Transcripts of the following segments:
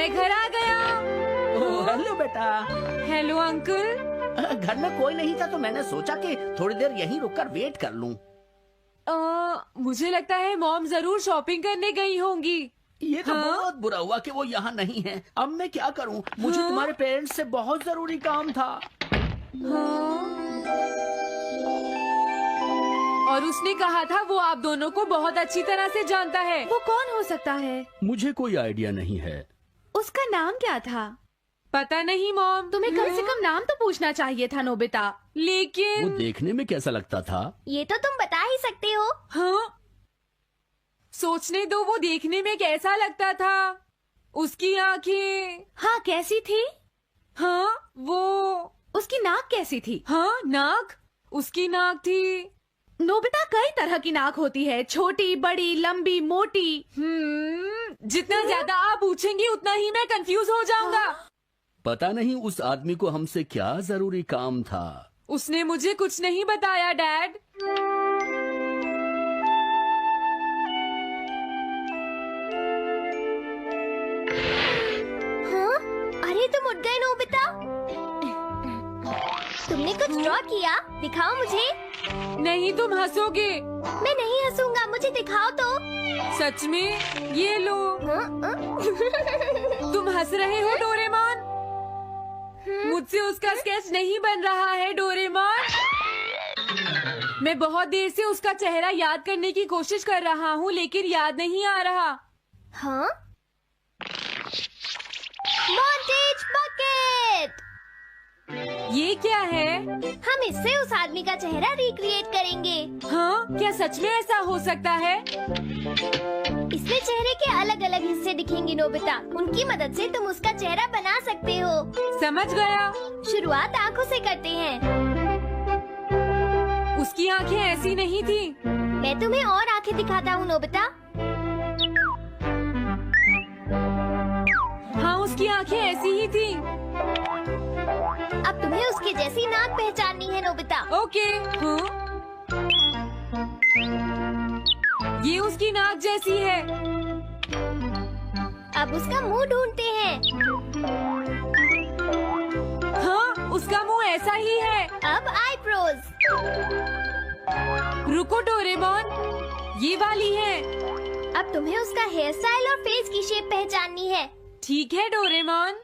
मैं घर आ गया। ओह, हेलो बेटा। Hello uncle. घर में कोई नहीं था तो मैंने सोचा कि थोड़ी देर यहीं रुककर वेट कर लूं। मुझे लगता है मॉम जरूर शॉपिंग करने गई होंगी। ये तो हाँ? बहुत बुरा हुआ कि वो यहाँ नहीं है। अब मैं क्या करूं? मुझे हाँ? तुम्हारे पेरेंट्स से बहुत जरूरी काम था। हाँ? और उसने कहा था वो आप दोनों को बहुत अच्छी तरह से जानता है। वो कौन हो सकता है? मुझे कोई आइडिया नहीं है। उसका नाम क्या था? पता नहीं मॉम। तुम्हें कम से कम नाम तो पूछना चाहिए था नोबिता। वो लेकिन देखने में कैसा लगता था? ये तो तुम बता ही सकते हो। हाँ, सोचने दो वो देखने में कैसा लगता था। उसकी आंखें। हाँ, कैसी थी? हाँ वो। उसकी नाक कैसी थी? हाँ नाक। उसकी नाक थी। नोबिता, कई तरह की नाक होती है, छोटी, बड़ी, लंबी, मोटी। जितना ज्यादा आप पूछेंगी उतना ही मैं कंफ्यूज हो जाऊंगा। पता नहीं उस आदमी को हमसे क्या जरूरी काम था। उसने मुझे कुछ नहीं बताया डैड। हाँ? अरे तुम उठ गए नोबिता। तुमने कुछ ड्रॉ किया? दिखाओ मुझे। नहीं तुम हंसोगे। मैं नहीं हंसूंगा, मुझे दिखाओ तो। सच में? ये लो। हाँ? तुम हंस रहे हो डोरेमोन? मुझसे उसका स्केच नहीं बन रहा है डोरेमोन। मैं बहुत देर से उसका चेहरा याद करने की कोशिश कर रहा हूँ लेकिन याद नहीं आ रहा। हाँ? Montage bucket. ये क्या है? हम इससे उस आदमी का चेहरा रिक्रिएट करेंगे। हाँ, क्या सच में ऐसा हो सकता है? इसमें चेहरे के अलग अलग हिस्से दिखेंगे नोबिता। उनकी मदद से तुम उसका चेहरा बना सकते हो। समझ गया। शुरुआत आँखों से करते हैं। उसकी आंखें ऐसी नहीं थी। मैं तुम्हें और आँखें दिखाता हूँ नोबिता। हाँ उसकी आंखें ऐसी ही थी। अब तुम्हें उसके जैसी नाक पहचाननी है नोबिता। ओके। हाँ? ये उसकी नाक जैसी है। अब उसका मुंह ढूंढते हैं। हाँ उसका मुंह ऐसा ही है। अब आईब्रोज। रुको डोरेमोन, ये वाली है। अब तुम्हें उसका हेयर स्टाइल और फेस की शेप पहचाननी है। ठीक है डोरेमोन।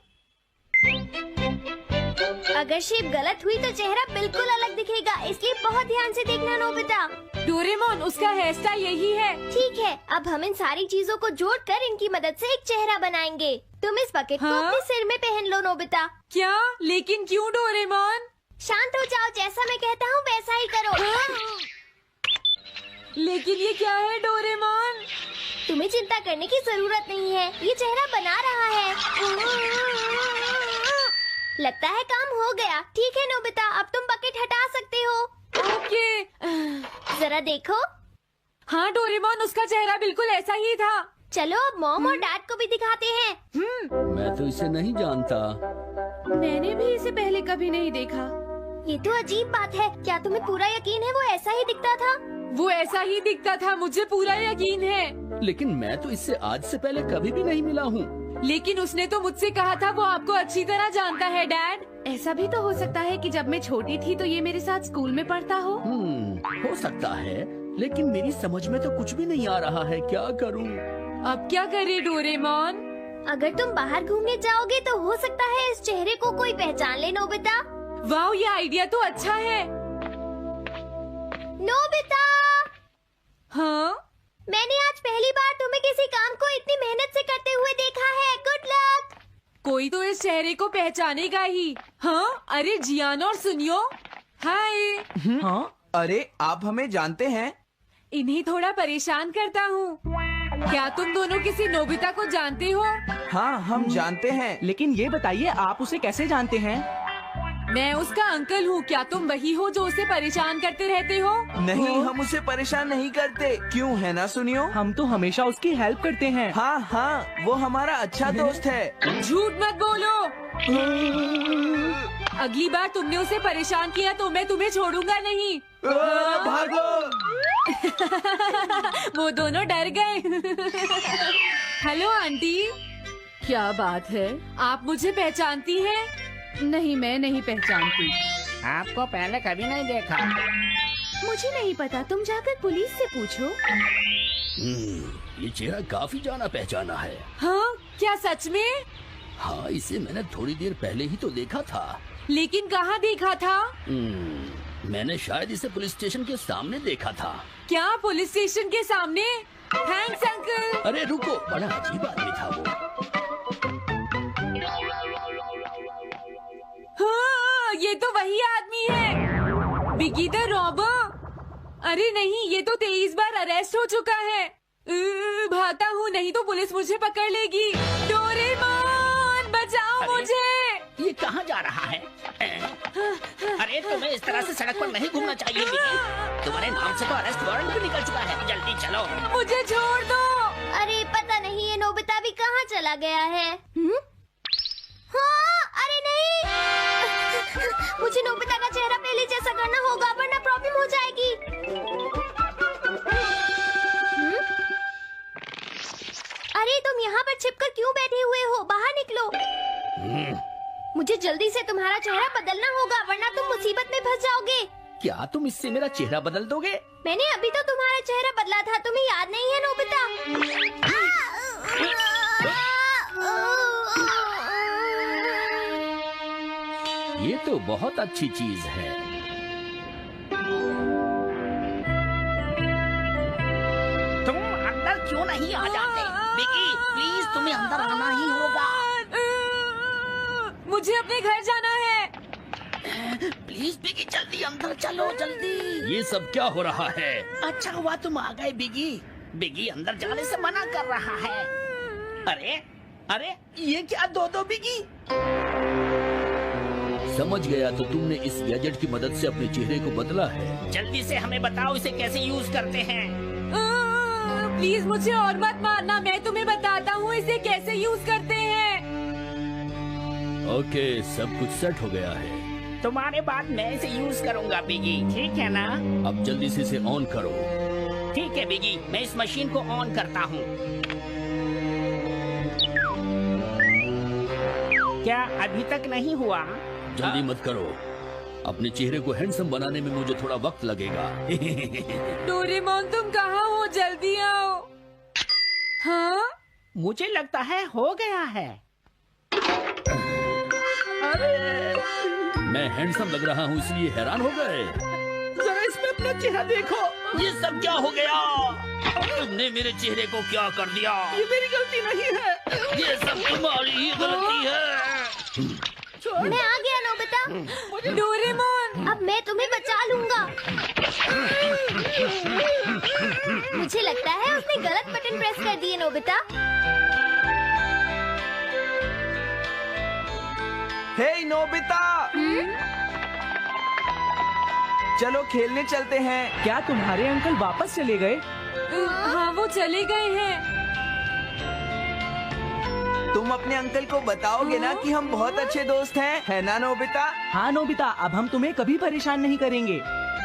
अगर शेप गलत हुई तो चेहरा बिल्कुल अलग दिखेगा, इसलिए बहुत ध्यान से देखना नोबिता। डोरेमोन उसका हेयर स्टाइल यही है। ठीक है, अब हम इन सारी चीजों को जोड़कर इनकी मदद से एक चेहरा बनाएंगे। तुम इस बकेट को हाँ? अपने सिर में पहन लो नोबिता। क्या? लेकिन क्यों डोरेमोन? शांत हो जाओ, जैसा मैं कहता हूँ वैसा ही करो। लेकिन ये क्या है डोरेमोन? तुम्हें चिंता करने की जरूरत नहीं है, ये चेहरा बना रहा है। लगता है काम हो गया। ठीक है नोबिता, अब तुम बकेट हटा सकते हो। ओके। जरा देखो। हाँ डोरेमोन उसका चेहरा बिल्कुल ऐसा ही था। चलो अब मॉम और डैड को भी दिखाते हैं। मैं तो इसे नहीं जानता। मैंने भी इसे पहले कभी नहीं देखा। ये तो अजीब बात है। क्या तुम्हें पूरा यकीन है वो ऐसा ही दिखता था? वो ऐसा ही दिखता था, मुझे पूरा यकीन है। लेकिन मैं तो इससे आज से पहले कभी भी नहीं मिला हूँ। लेकिन उसने तो मुझसे कहा था वो आपको अच्छी तरह जानता है डैड। ऐसा भी तो हो सकता है कि जब मैं छोटी थी तो ये मेरे साथ स्कूल में पढ़ता हो। हो सकता है, लेकिन मेरी समझ में तो कुछ भी नहीं आ रहा है। क्या करूँ? अब क्या करे डोरेमोन? अगर तुम बाहर घूमने जाओगे तो हो सकता है इस चेहरे को कोई पहचान ले नोबिता। वाह ये आइडिया तो अच्छा है। नोबिता, हाँ? मैंने आज पहली बार तुम्हें किसी काम को इतनी मेहनत से करते हुए देखा है। Good luck. कोई तो इस चेहरे को पहचानेगा ही। हाँ? अरे जियान और सुनियो। हाय। हाँ? अरे आप हमें जानते हैं? इन्हें थोड़ा परेशान करता हूँ। क्या तुम दोनों किसी नोबिता को जानते हो? हाँ हम जानते हैं, लेकिन ये बताइए आप उसे कैसे जानते हैं? मैं उसका अंकल हूँ। क्या तुम वही हो जो उसे परेशान करते रहते हो? नहीं, हम उसे परेशान नहीं करते। क्यों, है ना सुनियो? हम तो हमेशा उसकी हेल्प करते हैं। हाँ हाँ, वो हमारा अच्छा दोस्त है। झूठ मत बोलो। अगली बार तुमने उसे परेशान किया तो मैं तुम्हें छोड़ूंगा नहीं। भागो। वो दोनों डर गए। Hello aunty. क्या बात है, आप मुझे पहचानती हैं? नहीं, मैं नहीं पहचानती। आपको पहले कभी नहीं देखा। मुझे नहीं पता, तुम जाकर पुलिस से पूछो। ये चेहरा काफी जाना पहचाना है। हाँ, क्या सच में? हाँ, इसे मैंने थोड़ी देर पहले ही तो देखा था। लेकिन कहाँ देखा था? मैंने शायद इसे पुलिस स्टेशन के सामने देखा था। क्या पुलिस स्टेशन के सामने? Thanks uncle. अरे रुको, बड़ा अजीब आदमी था वो। हाँ, ये तो वही आदमी है, बिगी द रॉबर। अरे नहीं, ये तो 23 बार अरेस्ट हो चुका है। भागता हूँ, नहीं तो पुलिस मुझे पकड़ लेगी। डोरेमोन, बचाओ मुझे। ये कहाँ जा रहा है? अरे तुम्हें इस तरह से सड़क पर नहीं घूमना चाहिए बिगी। तुम्हारे नाम से तो अरेस्ट वारंट भी निकल चुका है। जल्दी चलो। मुझे छोड़ दो। अरे पता नहीं ये नोबिता भी कहाँ चला गया है। हाँ, अरे नहीं, मुझे नोबिता का चेहरा पहले जैसा करना होगा वरना प्रॉब्लम हो जाएगी। अरे तुम यहाँ पर छिपकर क्यों बैठे हुए हो? बाहर निकलो। मुझे जल्दी से तुम्हारा चेहरा बदलना होगा वरना तुम मुसीबत में फंस जाओगे। क्या तुम इससे मेरा चेहरा बदल दोगे? मैंने अभी तो तुम्हारा चेहरा बदला था, तुम्हें याद नहीं है नोबिता? ये तो बहुत अच्छी चीज है। तुम अंदर क्यों नहीं आ जाते? बिगी, प्लीज तुम्हें अंदर आना ही होगा। मुझे अपने घर जाना है। प्लीज बिगी, जल्दी अंदर चलो, जल्दी। ये सब क्या हो रहा है? अच्छा हुआ तुम आ गए बिगी। बिगी अंदर जाने से मना कर रहा है। अरे अरे, ये क्या दो बिगी? समझ गया, तो तुमने इस गैजेट की मदद से अपने चेहरे को बदला है। जल्दी से हमें बताओ इसे कैसे यूज करते हैं। प्लीज मुझे और मत मारना, मैं तुम्हें बताता हूँ इसे कैसे यूज करते हैं। ओके, सब कुछ सेट हो गया है। तुम्हारे बाद मैं इसे यूज करूँगा बिगी, ठीक है ना? अब जल्दी से इसे ऑन करो। ठीक है बिगी, मैं इस मशीन को ऑन करता हूँ। क्या अभी तक नहीं हुआ? जल्दी मत करो, अपने चेहरे को हैंडसम बनाने में मुझे थोड़ा वक्त लगेगा। डोरेमोन, तुम कहाँ हो? जल्दी आओ। हाँ, मुझे लगता है हो गया है। अरे, मैं हैंडसम लग रहा हूँ इसलिए हैरान हो गए। जरा इसमें अपना चेहरा देखो। ये सब क्या हो गया? तुमने मेरे चेहरे को क्या कर दिया? ये मेरी गलती नहीं है, ये सब तुम्हारी ही गलती है। मैं आ गया नोबिता। डोरेमोन, अब मैं तुम्हें बचा लूंगा। मुझे लगता है उसने गलत बटन प्रेस कर दिए नोबिता। हे नोबिता, चलो खेलने चलते हैं। क्या तुम्हारे अंकल वापस चले गए? हाँ, वो चले गए हैं। तुम अपने अंकल को बताओगे ना कि हम बहुत अच्छे दोस्त हैं, है ना नोबिता? हाँ नोबिता, अब हम तुम्हें कभी परेशान नहीं करेंगे।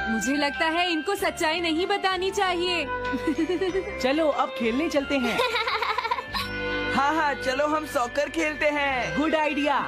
मुझे लगता है इनको सच्चाई नहीं बतानी चाहिए। चलो अब खेलने चलते हैं। हाँ हाँ, चलो हम सॉकर खेलते हैं। Good idea.